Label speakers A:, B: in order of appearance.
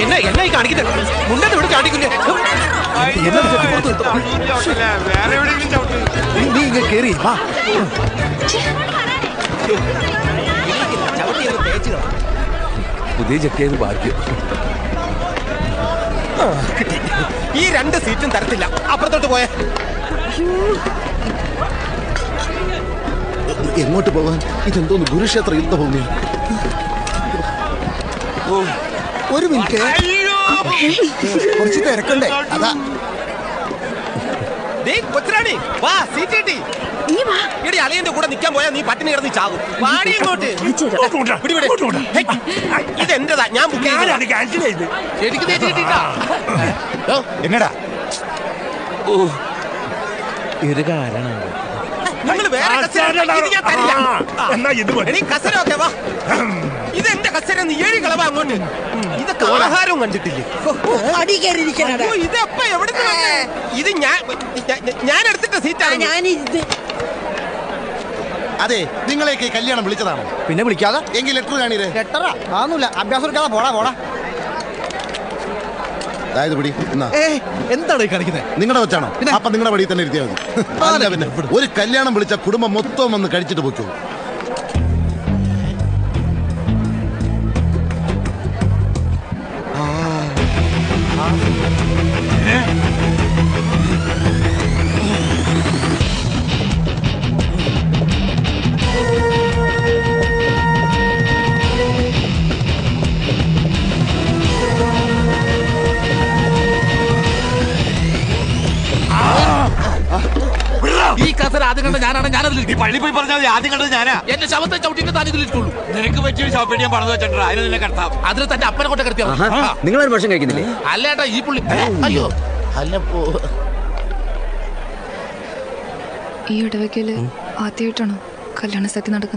A: എന്നാ കാണിക്കുന്നത് മുണ്ടത്ത് ഇവിടെ ചാടിക്കില്ലേ നീ ഇങ്ങനെ കേറി വാ പുതിയ ചെക്കിയത് ഭാഗ്യം കിട്ടി. ഈ 2 സീറ്റും തരത്തില്ല. അപ്പുറത്തോട്ട് പോയ
B: എങ്ങോട്ട് പോകാൻ? ഇതെന്തോന്ന് ഗുരുക്ഷേത്ര യുദ്ധഭൂമി.
A: ഒരു മിനിറ്റ് കുറച്ച് തിരക്കണ്ടേ അതാ കൊച്ചറാണി വാ സീറ്റ് കിട്ടി. എടി അളിയന്റെ കൂടെ നിൽക്കാൻ പോയാ നീ പട്ടിണി കിടന്ന് ചാകും. വാടി ഇങ്ങോട്ട്. ഇതെന്റെതാ, ഞാൻ ബുക്ക് ചെയ്തു. എന്നടാ ഒരു കാരണം നിങ്ങൾ വേറെ കസരൊക്കെ വാ. ഇതെന്റെ കസര നീ 7 കളവാ അങ്ങോട്ട്. ഇതൊക്കെ ആഹാരവും കണ്ടിട്ടില്ലേ? ഇതെപ്പ എവിടെ ഇത് ഞാൻ എടുത്തിട്ട സീറ്റാണ്.
B: അതെ, നിങ്ങളെയൊക്കെ കല്യാണം വിളിച്ചതാണോ?
A: പിന്നെ വിളിക്കാതെ
B: എങ്കിൽ ലെറ്റർ കാണിരേ.
A: ലെറ്ററാ ആന്നില്ല, അഭ്യാസം എടുക്കാതെ പോടാ.
B: അതായത് പിടി.
A: എന്താണ് കാണിക്കുന്നത്?
B: നിങ്ങളുടെ വെച്ചാണോ? അപ്പൊ നിങ്ങളുടെ വഴി തന്നെ ഇരുത്തിയാൽ മതി. പിന്നെ ഒരു കല്യാണം വിളിച്ച കുടുംബം മൊത്തം വന്ന് കഴിച്ചിട്ട് പോക്കോ.
C: ഈ കസര ആദ്യം കണ്ട ഞാനാണ്. ഞാനതിൽ പള്ളി പോയി പറഞ്ഞാൽ ആദ്യം കണ്ടത് ഞാനാ. എന്റെ ശവത്തെ ചവിട്ടിന്റെ താനിതിലിട്ടുള്ളൂ. നിനക്ക് പറ്റിയൊരു ശവപ്പെട്ടി ഞാൻ പറഞ്ഞു വെച്ചിട്ടുണ്ട്. അതിന് നിന്നെ കിടത്താം. അതിൽ തന്നെ അപ്പനെ കൊണ്ട് കിടത്തിയാ
D: നിങ്ങളൊരു ഭക്ഷണം കഴിക്കുന്നില്ലേ?
C: അല്ലേട്ടാ ഈ പുള്ളി അയ്യോ അല്ലപ്പോ
E: ഈ ഇടവയ്ക്കല് ആദ്യമായിട്ടാണോ കല്യാണ സദ്യ നടക്കുന്നത്?